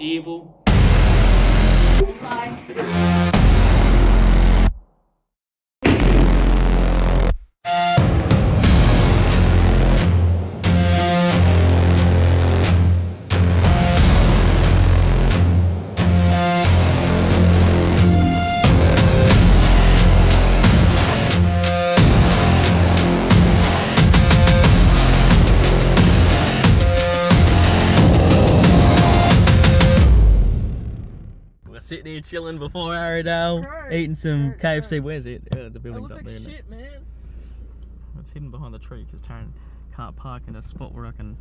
evil. Bye. We're sitting here chilling before Aradale, eating some KFC. Where's it? The building's up there. Isn't it? Man. It's hidden behind the tree because Taryn can't park in a spot where I can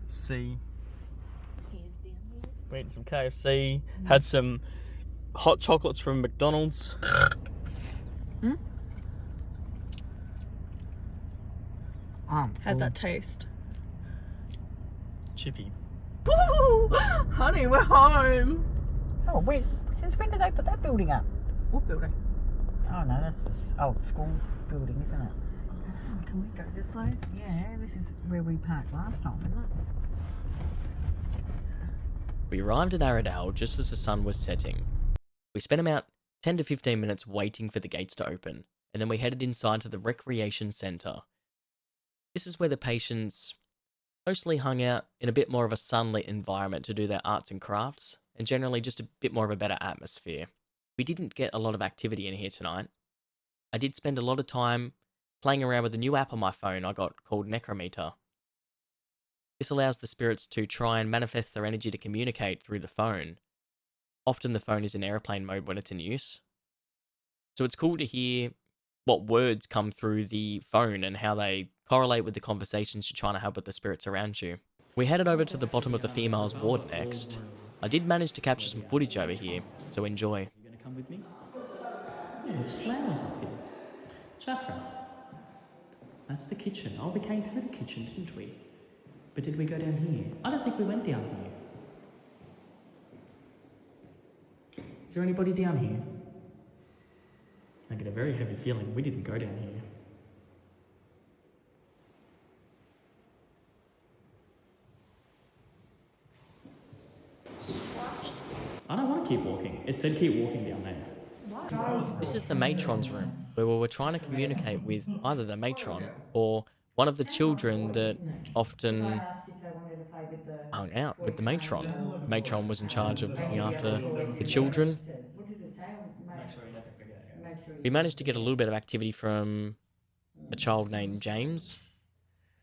see. We're eating some KFC. Had some hot chocolates from McDonald's. How'd that taste? Chippy. Woo! Honey, we're home. Oh, since when did they put that building up? What building? Oh no, that's the old school building, isn't it? Can we go this way? Yeah, this is where we parked last time, isn't it? We arrived at Aradale just as the sun was setting. We spent about 10 to 15 minutes waiting for the gates to open, and then we headed inside to the recreation centre. This is where the patients mostly hung out in a bit more of a sunlit environment to do their arts and crafts, and generally just a bit more of a better atmosphere. We didn't get a lot of activity in here tonight. I did spend a lot of time playing around with a new app on my phone I got called Necrometer. This allows the spirits to try and manifest their energy to communicate through the phone. Often the phone is in airplane mode when it's in use. So it's cool to hear what words come through the phone and how they correlate with the conversations you're trying to have with the spirits around you. We headed over to the bottom of the female's ward next. I did manage to capture some footage over here, so enjoy. You gonna come with me? Yeah, there's flowers up here. Chakra. That's the kitchen. Oh, we came to the kitchen, didn't we? But did we go down here? I don't think we went down here. Is there anybody down here? I get a very heavy feeling we didn't go down here. I don't want to keep walking. It said keep walking down there. This is the matron's room, where we were trying to communicate with either the matron or one of the children that often hung out with the matron. The matron was in charge of looking after the children. We managed to get a little bit of activity from a child named James.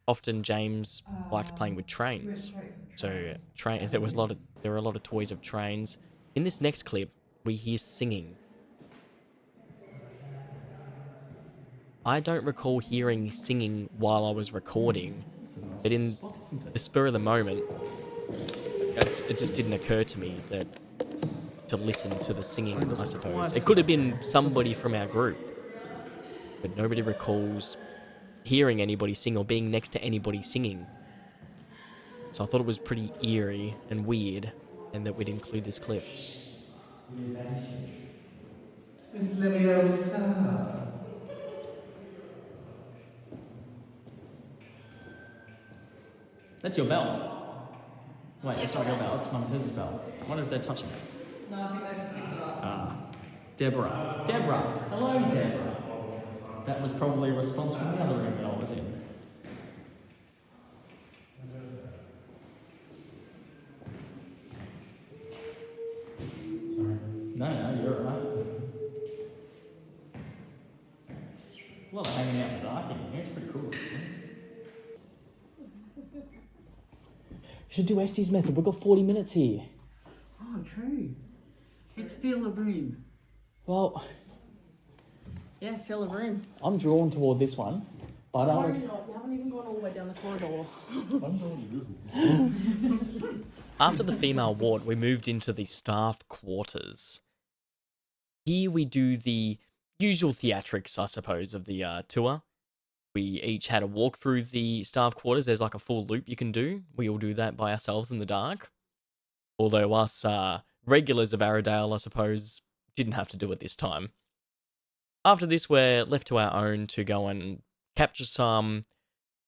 Often James liked playing with trains, so there were a lot of toys of trains. In this next clip, we hear singing. I don't recall hearing singing while I was recording, but in the spur of the moment, it just didn't occur to me that to listen to the singing, I suppose. It could have been somebody from our group, but nobody recalls hearing anybody sing or being next to anybody singing. So I thought it was pretty eerie and weird, and that we'd include this clip. That's your bell. Wait, it's not your bell, it's Mum Tiz's bell. I wonder if they're touching it. No, I think they just picked it up. Deborah. Deborah. Hello, Deborah. That was probably a response from the other room that I was in. Sorry. No, you're alright. Well, hanging out in the dark in here, it's pretty cool. Should do Estes method. We've got 40 minutes here. Oh, true. It's feel the room. Well, Yeah, fill a room. I'm drawn toward this one, but No, you're not. You haven't even gone all the way down the corridor. After the female ward, we moved into the staff quarters. Here we do the usual theatrics, I suppose, of the tour. We each had a walk through the staff quarters. There's like a full loop you can do. We all do that by ourselves in the dark. Although us regulars of Aradale, I suppose, didn't have to do it this time. After this, we're left to our own to go and capture some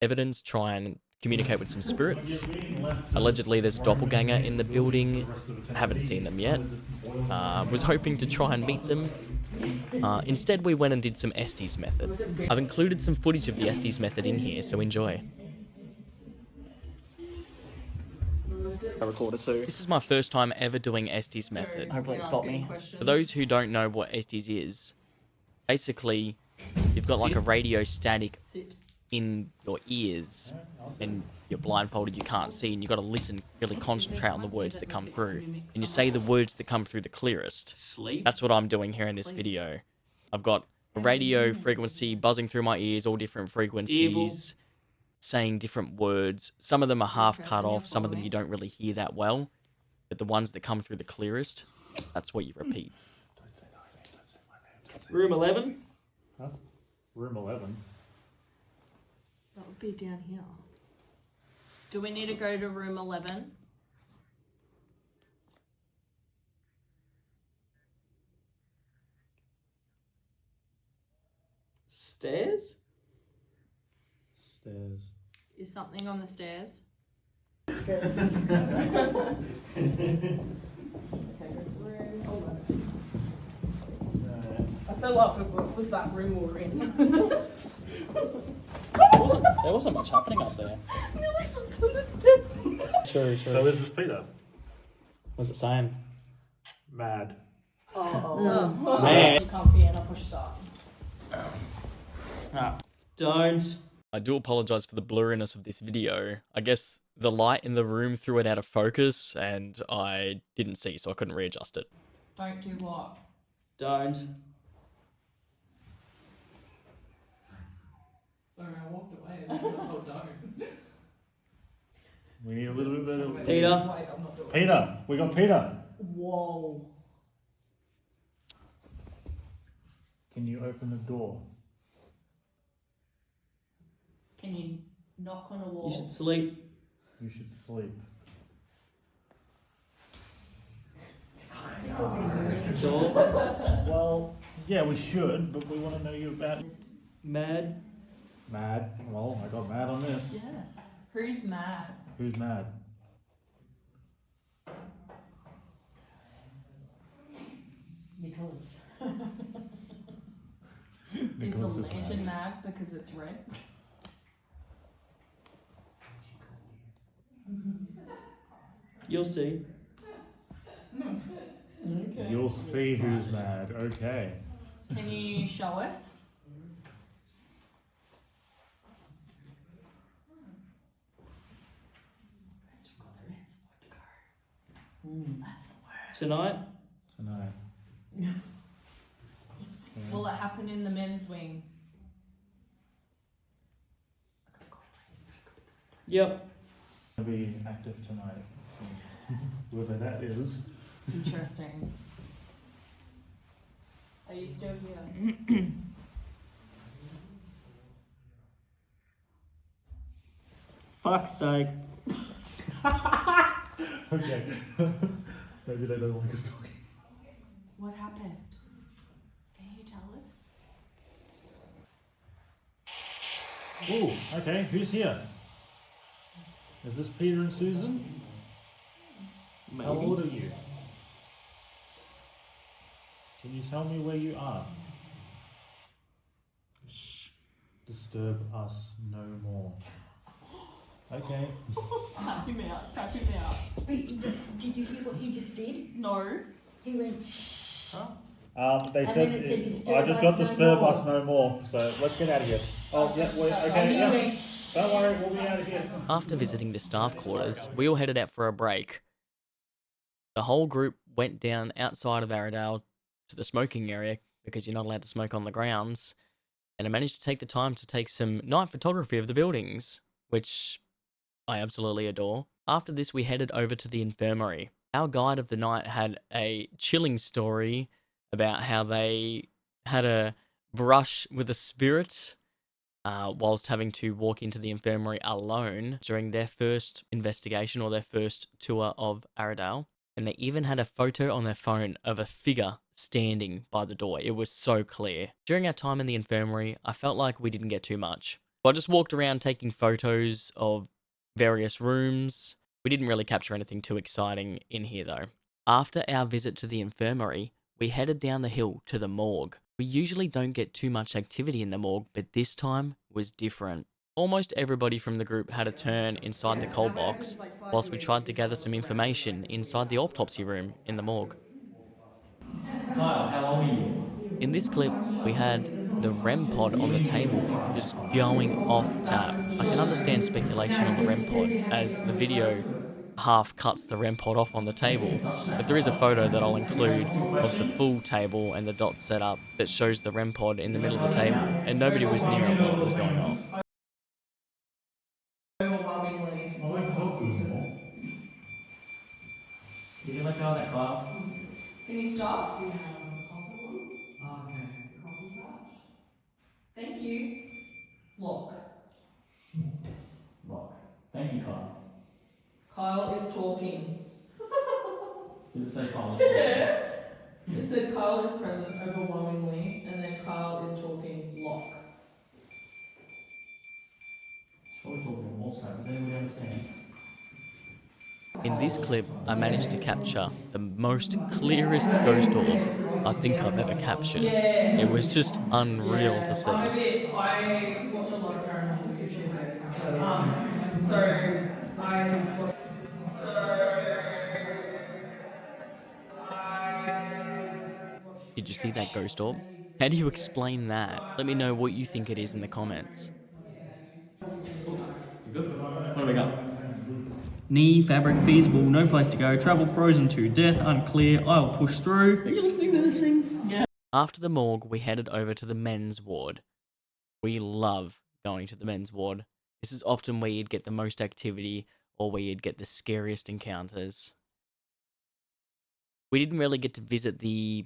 evidence, try and communicate with some spirits. Allegedly, there's a doppelganger in the building. Haven't seen them yet. Was hoping to try and meet them. Instead, we went and did some Estes method. I've included some footage of the Estes method in here, so enjoy. I recorded too. This is my first time ever doing Estes method. Hopefully it stopped me. For those who don't know what Estes is, basically, you've got like a radio static in your ears, and you're blindfolded, you can't see, and you've got to listen, really concentrate on the words that come through. And you say the words that come through the clearest. Sleep? That's what I'm doing here in this video. I've got a radio frequency buzzing through my ears, all different frequencies, saying different words. Some of them are half cut off, some of them you don't really hear that well. But the ones that come through the clearest, that's what you repeat. Room 11? Huh? Room 11. That would be down here. Do we need to go to room 11? Stairs? Stairs. Is something on the stairs? I feel like it was that room we were in. There wasn't much happening up there. True. So this is Peter. What's it saying? Mad. Man. You can't be in a push start. Don't. I do apologize for the blurriness of this video. I guess the light in the room threw it out of focus, and I didn't see, so I couldn't readjust it. Don't do what? Don't. Sorry, I walked away and I told don't. We need a little bit of... Peter. Wait, I'm not doing it. Peter! We got Peter! Whoa. Can you open the door? Can you knock on a wall? You should sleep. You should sleep. Sure. Well, yeah, we should, but we want to know you about... Mad. Mad. Well, I got mad on this. Yeah. Who's mad? Who's mad? Nicholas. Is the Nicholas is lantern mad. mad because it's red? You'll see. Okay. You'll see who's mad. Okay. Can you show us? That's the worst. Tonight? Tonight. Will it happen in the men's wing? Yep. Gonna be active tonight. Seems. Whoever that is. Interesting. Are you still here? Fuck's sake. Okay. Maybe they don't like us talking. What happened? Can you tell us? Oh, okay. Who's here? Is this Peter and Susan? Maybe. How old are you? Can you tell me where you are? Disturb us no more. Okay. Tap him out, tap him out. Wait, did you hear what he just did? No. He went, They And said, then it said, I "Disturb just us got no disturb more." us no more. So let's get out of here. Oh, yeah, wait, and okay, he yeah. went, Don't worry, we'll be out of here. After visiting the staff quarters, we all headed out for a break. The whole group went down outside of Aradale to the smoking area because you're not allowed to smoke on the grounds, and I managed to take the time to take some night photography of the buildings, which I absolutely adore. After this, we headed over to the infirmary. Our guide of the night had a chilling story about how they had a brush with a spirit whilst having to walk into the infirmary alone during their first investigation or their first tour of Aradale. And they even had a photo on their phone of a figure standing by the door. It was so clear. During our time in the infirmary, I felt like we didn't get too much. So I just walked around taking photos of various rooms. We didn't really capture anything too exciting in here though. After our visit to the infirmary, we headed down the hill to the morgue. We usually don't get too much activity in the morgue, but this time was different. Almost everybody from the group had a turn inside the coal box, whilst we tried to gather some information inside the autopsy room in the morgue. Kyle, how old are you? In this clip, we had the REM pod on the table just going off tap. I can understand speculation on the REM pod as the video half cuts the REM pod off on the table, but there is a photo that I'll include of the full table and the dot setup that shows the REM pod in the middle of the table, and nobody was near it while it was going off. I like to help you more. Did you let go of that, Kyle? Can you stop? Thank you. Look, Rock. Thank you, Kyle. Kyle is talking. Did it say Kyle? Yeah. It said Kyle is present overwhelmingly, and then Kyle is talking. Lock. Probably talking in Morse code. Does anybody understand? In this clip, I managed to capture the most clearest ghost orb I think I've ever captured. Yeah. It was just unreal to see. I watch a lot of paranormal fiction. Did you see that ghost orb? How do you explain that? Let me know what you think it is in the comments. Good. What do we got? Knee, fabric, feasible, no place to go, travel frozen to death, unclear, I'll push through. Are you listening to this thing? Yeah. After the morgue, we headed over to the men's ward. We love going to the men's ward. This is often where you'd get the most activity or where you'd get the scariest encounters. We didn't really get to visit the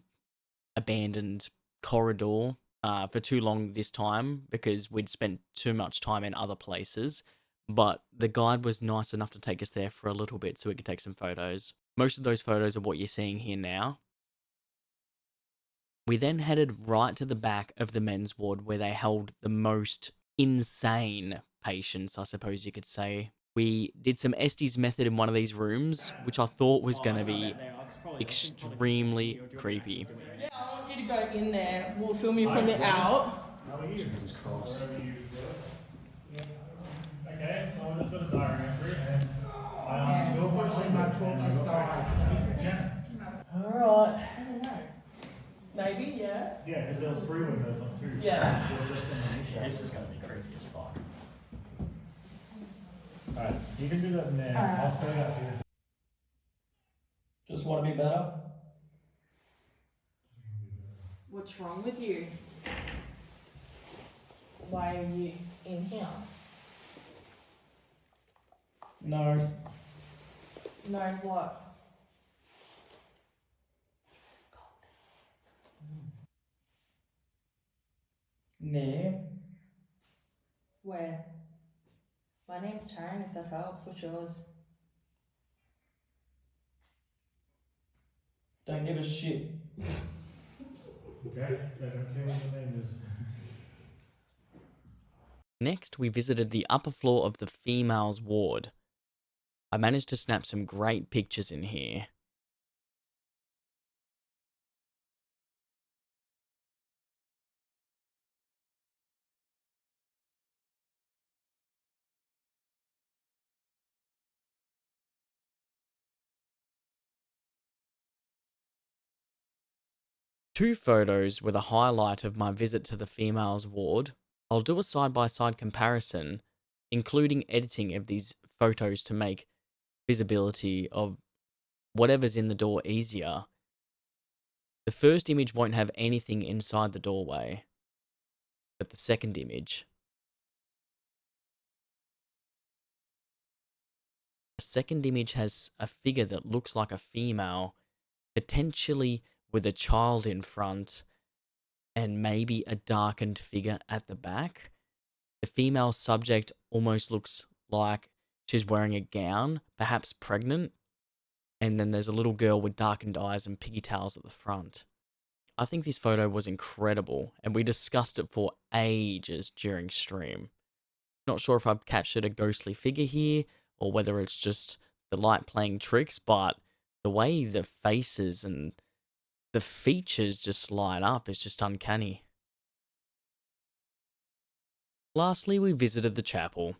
abandoned corridor for too long this time because we'd spent too much time in other places, but the guide was nice enough to take us there for a little bit so we could take some photos. Most of those photos are what you're seeing here now. We then headed right to the back of the men's ward where they held the most insane patients, I suppose you could say. We did some Estes method in one of these rooms, which I thought was going to be extremely creepy. Yeah, I want you to go in there. We'll film you from the out. Jesus Christ. Okay, so I just got a diary entry and I asked your question and I got Janet. Alright. Maybe, yeah. Yeah, because there was 3 windows, not 2. Yeah. They were just in the This is going to be creepy as fuck. Alright, you can do that in there. I'll stay up here. Just want to be better? What's wrong with you? Why are you in here? No. No, what? No. Where? My name's Taryn, if that helps. What's yours? Don't give a shit. Okay, I don't care what the name is. Next, we visited the upper floor of the females' ward. I managed to snap some great pictures in here. Two photos were the highlight of my visit to the females' ward. I'll do a side-by-side comparison, including editing of these photos to make visibility of whatever's in the door easier. The first image won't have anything inside the doorway, but the second image. The second image has a figure that looks like a female, potentially with a child in front, and maybe a darkened figure at the back. The female subject almost looks like she's wearing a gown, perhaps pregnant, and then there's a little girl with darkened eyes and piggy tails at the front. I think this photo was incredible, and we discussed it for ages during stream. Not sure if I've captured a ghostly figure here, or whether it's just the light playing tricks, but the way the faces and the features just light up is just uncanny. Lastly, we visited the chapel.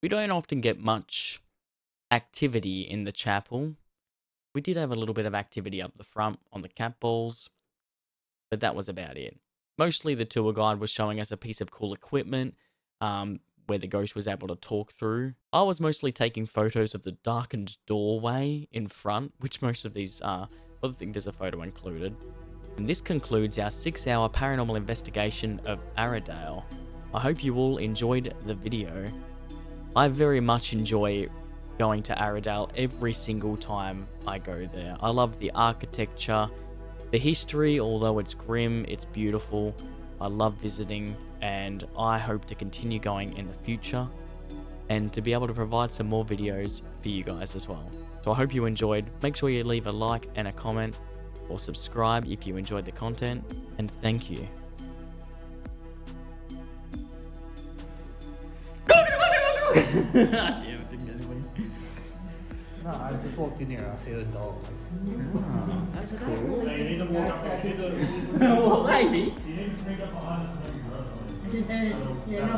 We don't often get much activity in the chapel. We did have a little bit of activity up the front on the cat balls, but that was about it. Mostly the tour guide was showing us a piece of cool equipment where the ghost was able to talk through. I was mostly taking photos of the darkened doorway in front, which most of these are. I think there's a photo included. And this concludes our 6-hour paranormal investigation of Aradale. I hope you all enjoyed the video. I very much enjoy going to Aradale every single time I go there. I love the architecture, the history, although it's grim, it's beautiful. I love visiting, and I hope to continue going in the future and to be able to provide some more videos for you guys as well. So I hope you enjoyed. Make sure you leave a like and a comment, or subscribe if you enjoyed the content, and thank you. Damn, it didn't get anybody. No, I just walked in here. I see the dog. Oh, that's cool. Hey, you need to walk up. Well, maybe. You need to sneak up behind us and make a Yeah, no.